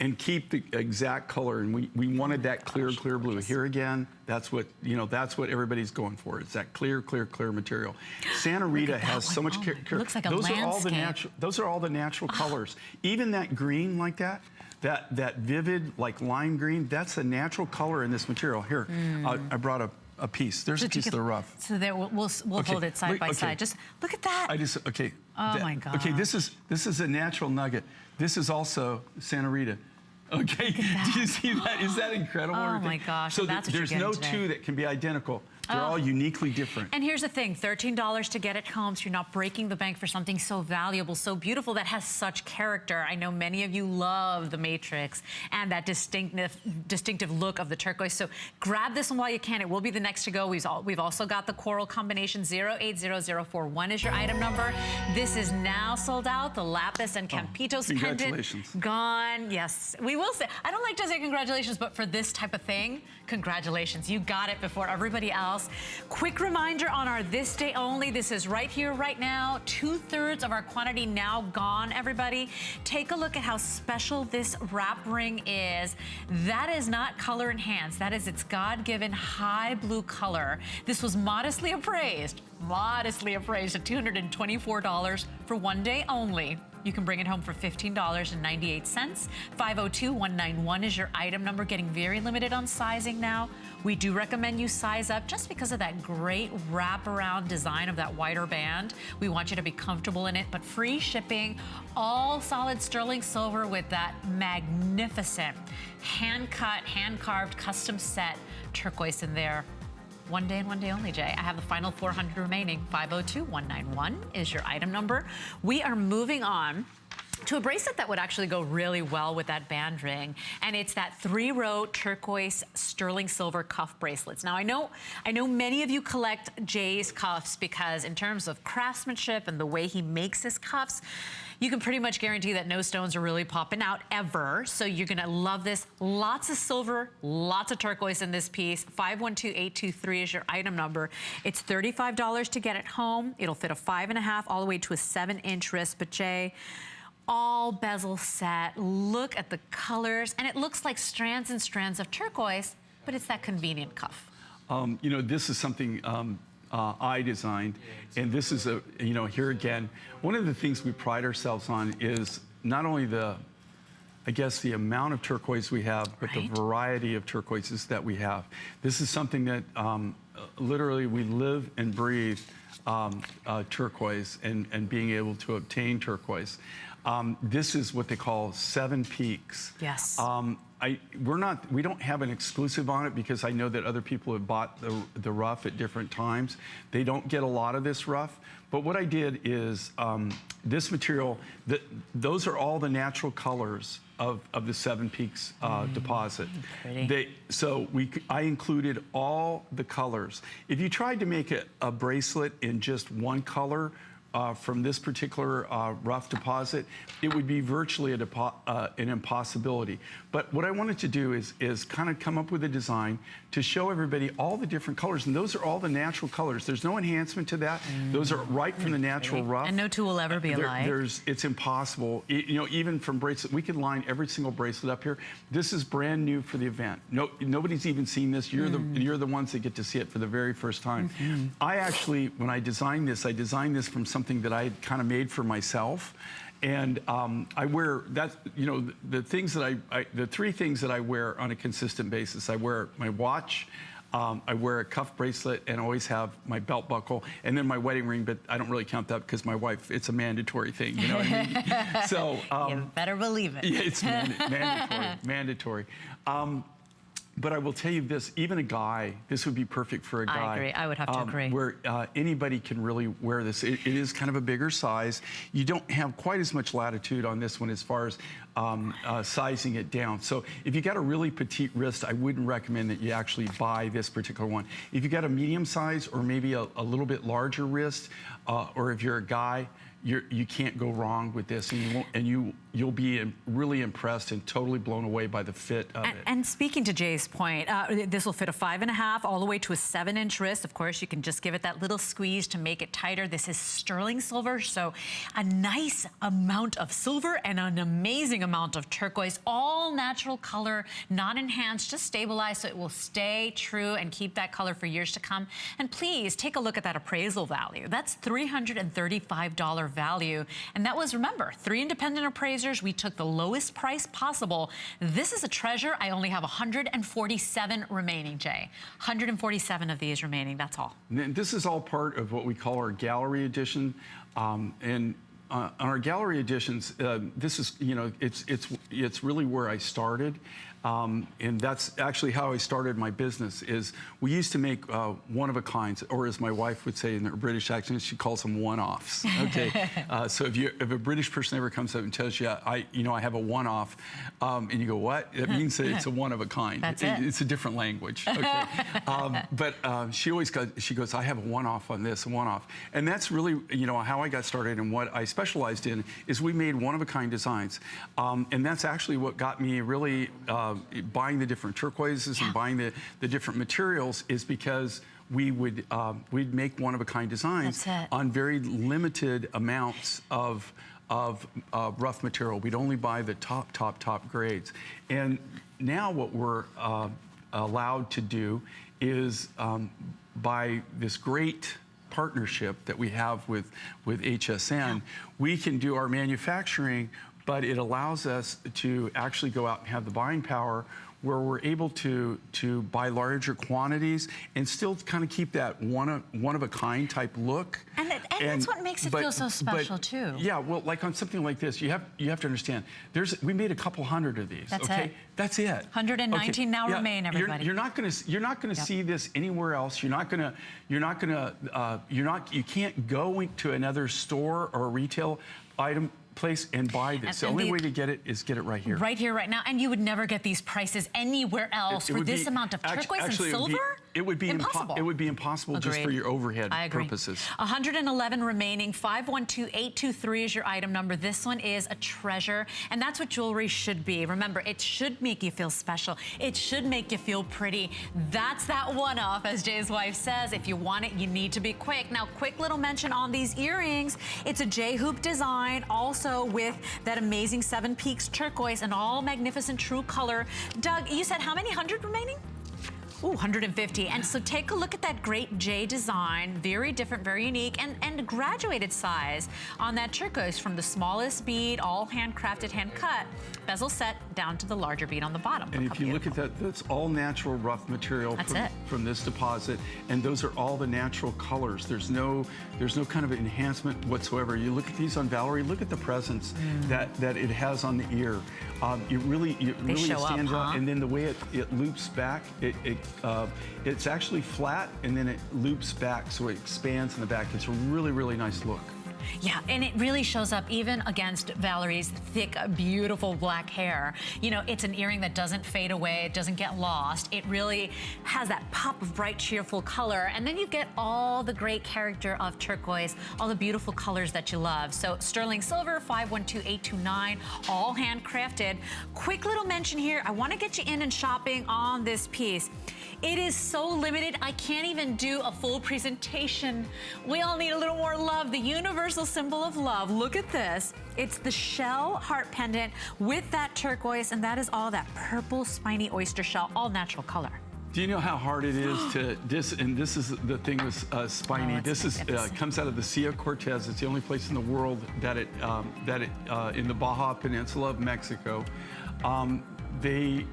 and keep the exact color, and we wanted that clear blue. Here again, that's what, you know, that's what everybody's going for. It's that clear material. Santa Rita has so much character. Looks like a those landscape. Those are all the natural colors. Even that green like that vivid like lime green, that's a natural color in this material. Here, I brought a piece. There's a piece of the rough. So there, we'll hold it side by side. Just look at that. Oh my God. Okay, this is a natural nugget. This is also Santa Rita. Okay, do you see that? Is that incredible? Oh my gosh, So that's what there's you're no getting two today. that can be identical. They're all uniquely different. And here's the thing, $13 to get it home, so you're not breaking the bank for something so valuable, so beautiful, that has such character. I know many of you love the matrix and that distinctive look of the turquoise. So grab this one while you can. It will be the next to go. We've also got the coral combination. 080041 is your item number. This is now sold out. The lapis and Campitos congratulations. pendant gone. Yes, we will say. I don't like to say congratulations, but for this type of thing, congratulations. You got it before everybody else. Quick reminder on our this day only. This is right here, right now. 2/3 of our quantity now gone, everybody. Take a look at how special this wrap ring is. That is not color enhanced. That is its God-given high blue color. This was modestly appraised at $224 for one day only. You can bring it home for $15.98. 502191 is your item number. Getting very limited on sizing now. We do recommend you size up just because of that great wraparound design of that wider band. We want you to be comfortable in it, but free shipping, all solid sterling silver with that magnificent hand-cut, hand-carved, custom set turquoise in there. One day and one day only, Jay. I have the final 400 remaining. 502191 is your item number. We are moving on to a bracelet that would actually go really well with that band ring. And it's that 3-row turquoise sterling silver cuff bracelets. Now I know many of you collect Jay's cuffs because in terms of craftsmanship and the way he makes his cuffs, you can pretty much guarantee that no stones are really popping out ever. So you're gonna love this. Lots of silver, lots of turquoise in this piece. 512823 is your item number. It's $35 to get it home. It'll fit a 5.5 all the way to a 7-inch wrist. But Jay, all bezel set. Look at the colors, and it looks like strands and strands of turquoise, but it's that convenient cuff. You know, this is something I designed, and this is you know, here again, one of the things we pride ourselves on is not only I guess the amount of turquoise we have, but the variety of turquoises that we have. This is something that literally we live and breathe turquoise and being able to obtain turquoise. This is what they call 7 peaks. Yes. We don't have an exclusive on it because I know that other people have bought the rough at different times. They don't get a lot of this rough. But what I did is this material, those are all the natural colors of the 7 Peaks deposit. I included all the colors. If you tried to make a bracelet in just one color, from this particular rough deposit, it would be virtually an impossibility. But what I wanted to do is kind of come up with a design to show everybody all the different colors, and those are all the natural colors. There's no enhancement to that. Those are right from the natural rough. And no two will ever be alike. It's impossible. You know, even from bracelet, we could line every single bracelet up here. This is brand new for the event. Nobody's even seen this. You're the ones that get to see it for the very first time. I actually, when I designed this from something that I had kind of made for myself. And I wear that, you know, the things that the 3 things that I wear on a consistent basis. I wear my watch, I wear a cuff bracelet, and always have my belt buckle, and then my wedding ring, but I don't really count that because my wife, it's a mandatory thing, you know what I mean? So, you better believe it. Yeah, it's mandatory. But I will tell you this, even a guy, this would be perfect for a guy. I agree, I would have to agree. Where anybody can really wear this. It is kind of a bigger size. You don't have quite as much latitude on this one as far as sizing it down. So if you got a really petite wrist, I wouldn't recommend that you actually buy this particular one. If you got a medium size or maybe a little bit larger wrist, or if you're a guy, you can't go wrong with this, and you'll be really impressed and totally blown away by the fit of it. And speaking to Jay's point, this will fit a 5.5 all the way to a 7-inch wrist. Of course, you can just give it that little squeeze to make it tighter. This is sterling silver, so a nice amount of silver and an amazing amount of turquoise, all natural color, not enhanced, just stabilized so it will stay true and keep that color for years to come. And please take a look at that appraisal value. That's $335 value. And that was, remember, 3 independent appraisers. We took the lowest price possible. This is a treasure. I only have 147 remaining, Jay. 147 of these remaining, that's all. This is all part of what we call our gallery edition. On our gallery editions, this is, you know, it's really where I started. And that's actually how I started my business. Is we used to make one-of-a-kinds, or as my wife would say in her British accent, she calls them one-offs. Okay, so if a British person ever comes up and tells you, I have a one-off, and you go, what? It means that it's a one-of-a-kind. That's it. It's a different language. Okay, but she goes, I have a one-off on this, a one-off, and that's really, you know, how I got started. And what I specialized in is we made one-of-a-kind designs, and that's actually what got me really. Buying the different turquoises and buying the different materials is because we'd make one-of-a-kind designs on very limited amounts of rough material. We'd only buy the top grades. And now what we're allowed to do is by this great partnership that we have with HSN, we can do our manufacturing, but it allows us to actually go out and have the buying power where we're able to buy larger quantities and still kind of keep that one-of-a-kind type look. And that's what makes it feel so special, too. Yeah, well, like on something like this, you have to understand, we made a couple hundred of these. That's okay? it. That's it. 119 now remain, everybody. You're not going to see this anywhere else. You can't go to another store or a retail item place and buy this. The only way to get it is get it right here. Right here, right now. And you would never get these prices anywhere else for this amount of turquoise and silver? It would be impossible. It would be impossible just for your overhead purposes. 111 remaining. 512823 is your item number. This one is a treasure, and that's what jewelry should be. Remember, it should make you feel special. It should make you feel pretty. That's that one-off, as Jay's wife says. If you want it, you need to be quick. Now, quick little mention on these earrings. It's a J-hoop design, also with that amazing 7 Peaks turquoise and all magnificent true color. Doug, you said how many 100 remaining? Ooh, 150. And so take a look at that great J design, very different, very unique, and graduated size on that turquoise, from the smallest bead, all handcrafted, hand cut, bezel set, down to the larger bead on the bottom. And if you look at that, that's all natural rough material from this deposit, and those are all the natural colors. There's no kind of enhancement whatsoever. You look at these on Valerie, look at the presence that it has on the ear. It really stands out, and then the way it loops back, it's actually flat, and then it loops back, so it expands in the back. It's a really, really nice look. Yeah, and it really shows up even against Valerie's thick, beautiful black hair. You know, it's an earring that doesn't fade away, it doesn't get lost. It really has that pop of bright, cheerful color, and then you get all the great character of turquoise, all the beautiful colors that you love. So sterling silver, 512829, all handcrafted. Quick little mention here, I want to get you in and shopping on this piece. It is so limited, I can't even do a full presentation. We all need a little more love. The universal symbol of love. Look at this. It's the shell heart pendant with that turquoise, and that is all that purple spiny oyster shell, all natural color. Do you know how hard it is to and this is the thing with spiny. This is comes out of the Silla Cortez. It's the only place in the world that it in the Baja Peninsula of Mexico. They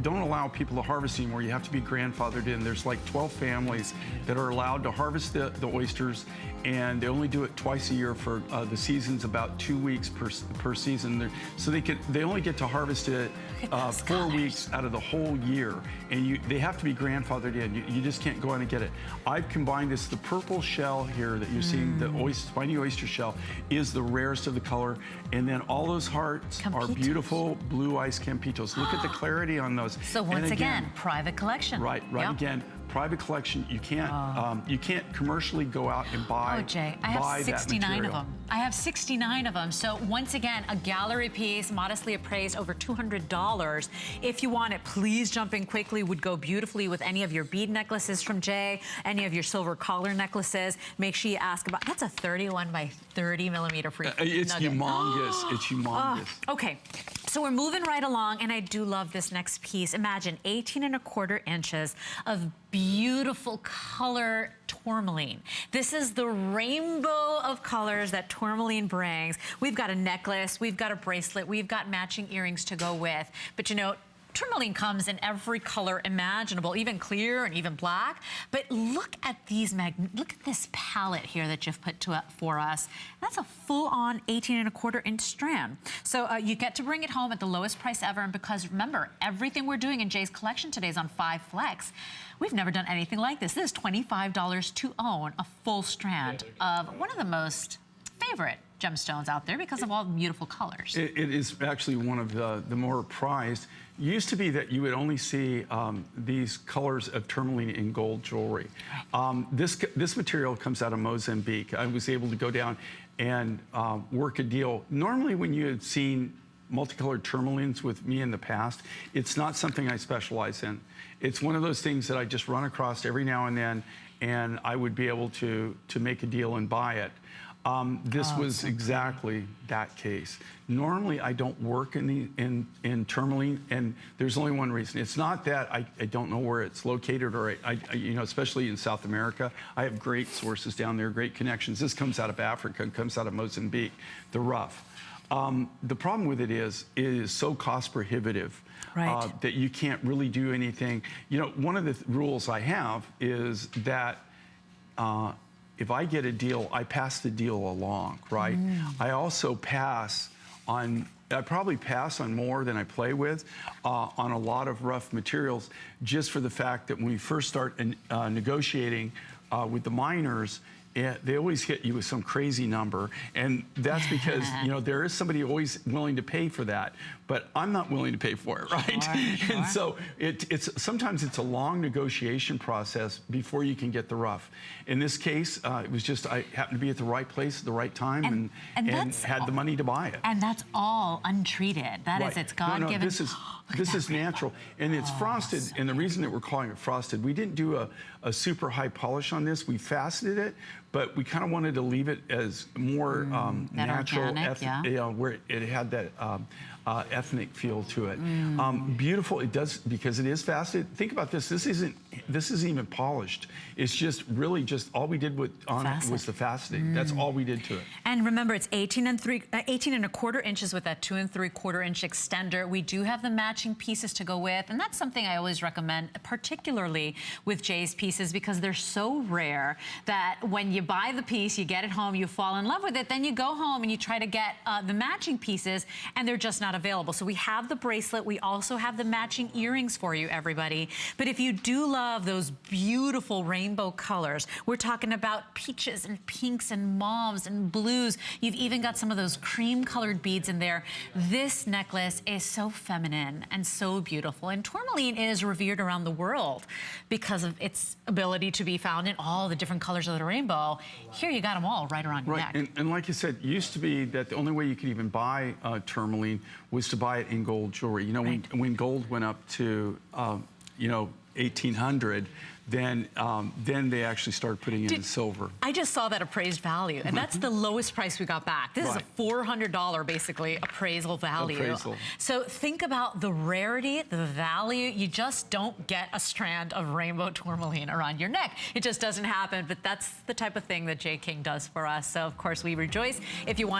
don't allow people to harvest anymore. You have to be grandfathered in. There's like 12 families that are allowed to harvest the oysters, and they only do it twice a year for the season's about 2 weeks per season. So they only get to harvest it 4 weeks out of the whole year, and they have to be grandfathered in. You just can't go in and get it. I've combined this. The purple shell here that you're seeing, the spiny oyster shell, is the rarest of the color, and then all those hearts are beautiful blue ice Campitos. Look at the clarity on those. So once again, private collection. Right, again. Private collection, you can't commercially go out and buy. Oh, Jay, I have 69 of them. I have 69 of them. So once again, a gallery piece, modestly appraised, over $200. If you want it, please jump in quickly. Would go beautifully with any of your bead necklaces from Jay, any of your silver collar necklaces. Make sure you ask about. That's a 31 by 30 millimeter free. It's humongous. It's humongous. Okay. So we're moving right along, and I do love this next piece. Imagine 18¼ inches of beautiful color tourmaline. This is the rainbow of colors that tourmaline brings. We've got a necklace, we've got a bracelet, we've got matching earrings to go with. But you know, tourmaline comes in every color imaginable, even clear and even black. But look at these look at this palette here that you've put for us. That's a full-on 18¼ inch strand. So you get to bring it home at the lowest price ever. And because remember, everything we're doing in Jay's collection today is on 5 Flex. We've never done anything like this. This is $25 to own a full strand of one of the most favorite gemstones out there because of all the beautiful colors. It is actually one of the more prized. Used to be that you would only see these colors of tourmaline in gold jewelry. This material comes out of Mozambique. I was able to go down and work a deal. Normally when you had seen multicolored tourmalines with me in the past, it's not something I specialize in. It's one of those things that I just run across every now and then, and I would be able to make a deal and buy it. This was exactly that case. Normally, I don't work in tourmaline, and there's only one reason. It's not that I don't know where it's located, or you know, especially in South America, I have great sources down there, great connections. This comes out of Africa, it comes out of Mozambique, the rough. The problem with it is so cost prohibitive. Right. That you can't really do anything. You know, one of the rules I have is that if I get a deal, I pass the deal along, right? I also pass on, I probably pass on more than I play with on a lot of rough materials, just for the fact that when we first start negotiating with the miners, they always hit you with some crazy number, and that's because you know there is somebody always willing to pay for that, but I'm not willing to pay for it, right? Sure. And so it's sometimes it's a long negotiation process before you can get the rough. In this case, it was just I happened to be at the right place at the right time and had the money to buy it. And that's all untreated. That is, it's God-given. This is natural, and it's frosted. So and the reason that we're calling it frosted, we didn't do a super high polish on this. We faceted it, but we kind of wanted to leave it as more natural, organic, you know, where it had that ethnic feel to it. Beautiful. It does, because it is faceted. Think about this. This isn't even polished. It's just really just all we did on it was the faceting. That's all we did to it. And remember, it's 18 and 1/4 inches with that 2 3/4 inch extender. We do have the matching pieces to go with, and that's something I always recommend, particularly with Jay's pieces, because they're so rare that when you buy the piece, you get it home, you fall in love with it, then you go home and you try to get the matching pieces, and they're just not available. So we have the bracelet. We also have the matching earrings for you, everybody. But if you do love those beautiful rainbow colors, we're talking about peaches and pinks and mauves and blues. You've even got some of those cream colored beads in there. This necklace is so feminine and so beautiful. And tourmaline is revered around the world because of its ability to be found in all the different colors of the rainbow. Here you got them all right around your neck. And like you said, it used to be that the only way you could even buy tourmaline was to buy it in gold jewelry. You know, when gold went up to, you know, 1800, then they actually started putting it in silver. I just saw that appraised value, and that's the lowest price we got back. This is a $400 basically appraisal value. So think about the rarity, the value. You just don't get a strand of rainbow tourmaline around your neck. It just doesn't happen, but that's the type of thing that Jay King does for us. So of course we rejoice. If you want